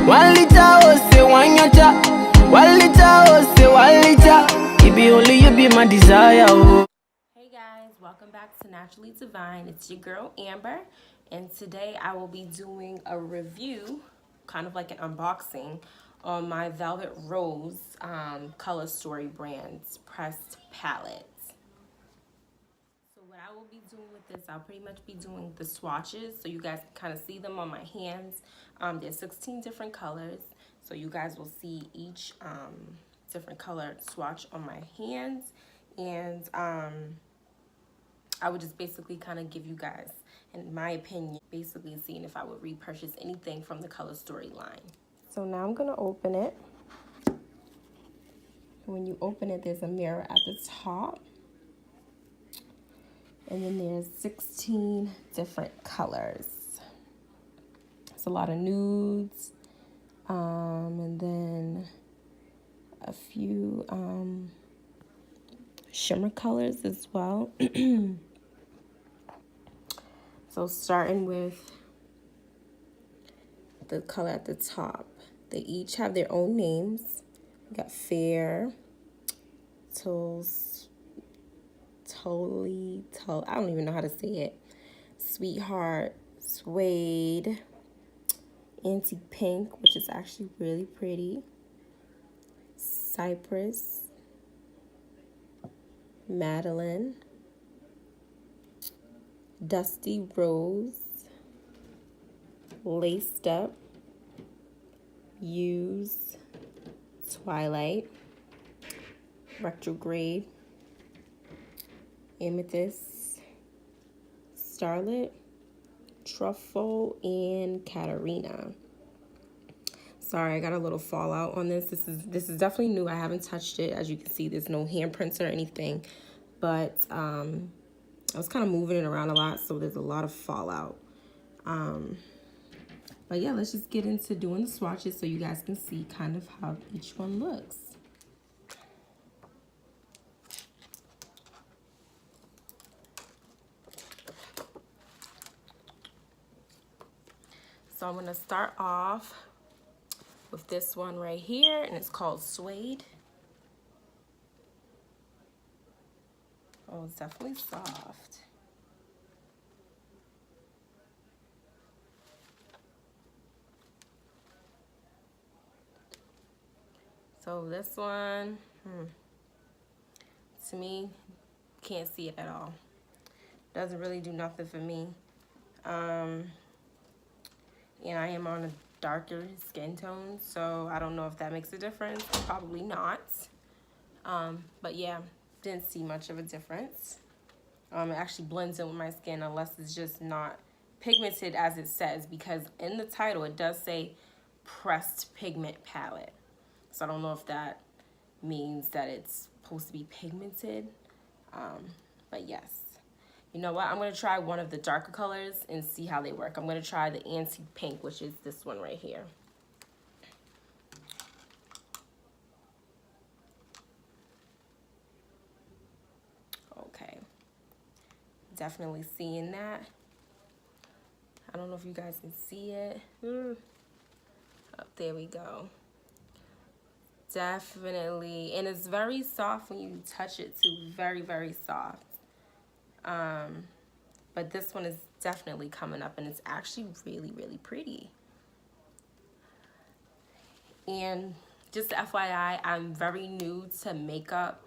1 liter, oh say 1 yacha. 1 liter, oh say 1 liter. It be only you be my desire, oh. Hey guys, welcome back to Naturally Divine. It's your girl Amber, and today I will be doing a review, kind of like an unboxing, on my Velvet Rose Color Story brand's pressed palette. So what I will be doing with this, I'll pretty much be doing the swatches so you guys can kind of see them on my hands. There's 16 different colors, so you guys will see each different colored swatch on my hands. And I would just basically kind of give you guys, in my opinion, basically seeing if I would repurchase anything from the Color Story line. So now I'm gonna open it. When you open it, there's a mirror at the top. And then there's 16 different colors. It's a lot of nudes. And then a few shimmer colors as well. So starting with the color at the top. They each have their own names. We got Fair, I don't even know how to say it. Sweetheart, Suede, Antique Pink, which is actually really pretty, Cypress, Madeline, Dusty Rose, Laced Up, Use, Twilight, Retrograde, Amethyst, Starlit, Truffle, and Katarina. Sorry, I got a little fallout on this. This is definitely new. I haven't touched it. As you can see, there's no handprints or anything. But I was kind of moving it around a lot, so there's a lot of fallout. But yeah, let's just get into doing the swatches so you guys can see kind of how each one looks. So I'm gonna start off with this one right here, and it's called Suede. Oh, it's definitely soft. So this one, to me, can't see it at all. Doesn't really do nothing for me. And I am on a darker skin tone, so I don't know if that makes a difference. Probably not. But yeah, didn't see much of a difference. It actually blends in with my skin unless it's just not pigmented as it says, because in the title it does say pressed pigment palette. So I don't know if that means that it's supposed to be pigmented. But yes. You know what? I'm going to try one of the darker colors and see how they work. I'm going to try the Antique Pink, which is this one right here. Okay. Definitely seeing that. I don't know if you guys can see it. Oh, there we go. Definitely. And it's very soft when you touch it too. Very, very soft. But this one is definitely coming up, and it's actually really, really pretty. And just FYI, I'm very new to makeup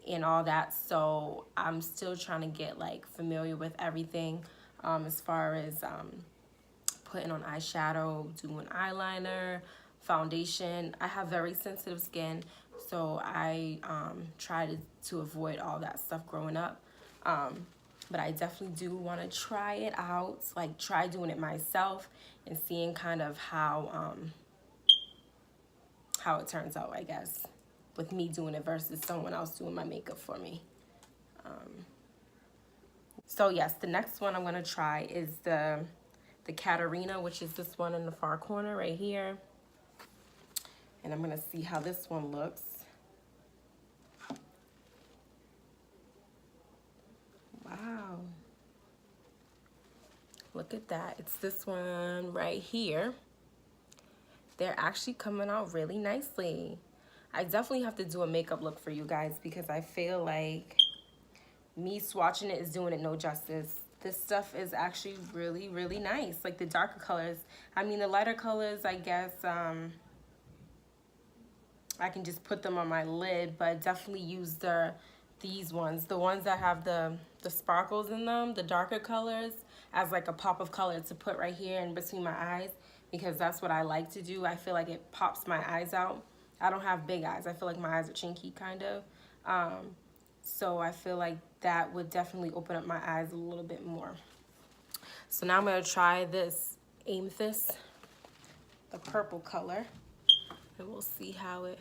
and all that, so I'm still trying to get like familiar with everything, as far as putting on eyeshadow, doing eyeliner, foundation. I have very sensitive skin, so I tried to avoid all that stuff growing up. But I definitely do want to try it out, like try doing it myself and seeing kind of how it turns out, I guess, with me doing it versus someone else doing my makeup for me. So yes, the next one I'm going to try is the Katarina, which is this one in the far corner right here. And I'm going to see how this one looks. Wow. Look at that. It's this one right here. they're actually coming out really nicely. I definitely have to do a makeup look for you guys because I feel like me swatching it is doing it no justice. This stuff is actually really, really nice. Like the darker colors. I mean, the lighter colors, I guess, I can just put them on my lid, but definitely use these ones. The ones that have the sparkles in them, the darker colors, as like a pop of color to put right here in between my eyes, because that's what I like to do. I feel like it pops my eyes out. I don't have big eyes. I feel like my eyes are chinky kind of. So I feel like that would definitely open up my eyes a little bit more. So now I'm going to try this Amethyst, the purple color, and we'll see how it...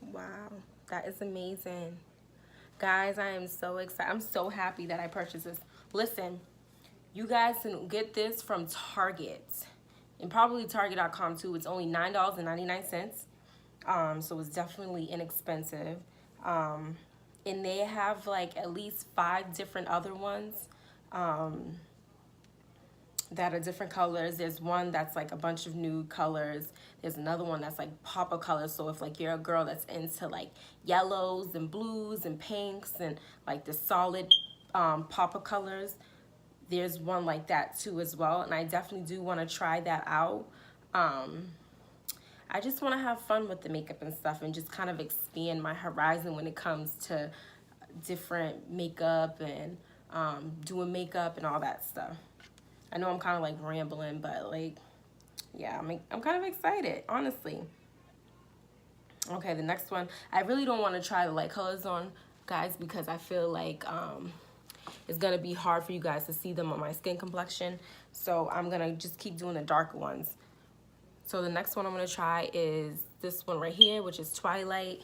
Wow, that is amazing. Guys, I am so excited. I'm so happy that I purchased this. Listen, you guys can get this from Target and probably Target.com too. It's only $9.99. So it's definitely inexpensive. And they have like at least 5 different other ones that are different colors. There's one that's like a bunch of nude colors. There's another one that's like pop of colors. So if like you're a girl that's into like yellows and blues and pinks and like the solid pop of colors, there's one like that too as well. And I definitely do want to try that out. I just want to have fun with the makeup and stuff and just kind of expand my horizon when it comes to different makeup and doing makeup and all that stuff. I know I'm kind of like rambling, but like, yeah, I'm kind of excited, honestly. Okay, the next one. I really don't want to try the light colors on, guys, because I feel like it's going to be hard for you guys to see them on my skin complexion. So I'm going to just keep doing the darker ones. So the next one I'm going to try is this one right here, which is Twilight.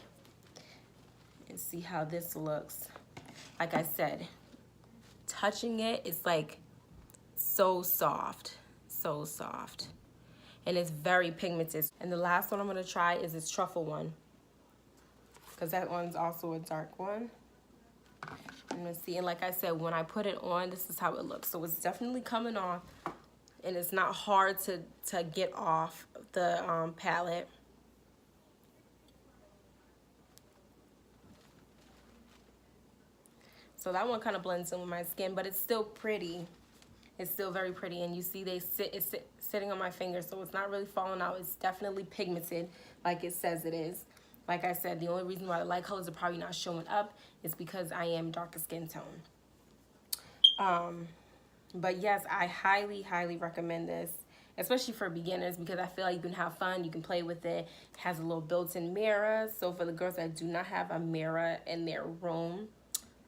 And see how this looks. Like I said, touching it, it's like so soft, so soft. And it's very pigmented. And the last one I'm going to try is this truffle one, because that one's also a dark one. I'm going to see. And like I said, when I put it on, this is how it looks. So it's definitely coming off. And it's not hard to get off the palette. So that one kind of blends in with my skin, but it's still pretty. It's still very pretty. And you see it's sitting on my finger, so it's not really falling out. It's definitely pigmented like it says it is. Like I said, the only reason why the light colors are probably not showing up is because I am darker skin tone. But yes, I highly, highly recommend this, especially for beginners, because I feel like you can have fun, you can play with it. It has a little built-in mirror, so for the girls that do not have a mirror in their room,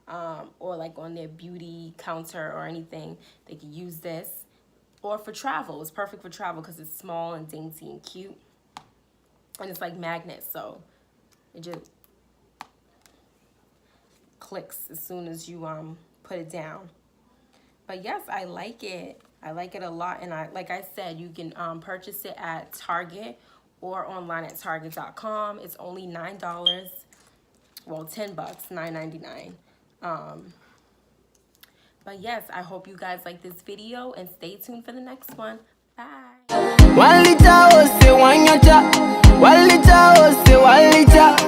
or like on their beauty counter or anything, they can use this. Or for travel, it's perfect for travel because it's small and dainty and cute. And it's like magnets, so it just clicks as soon as you put it down. But yes, I like it. I like it a lot. And like I said, you can purchase it at Target or online at Target.com. It's only $9. Well, $10, $9.99. But yes, I hope you guys like this video and stay tuned for the next one. Bye. 1 liter, oh, say 1 yacha. 1 liter, oh, say 1 liter.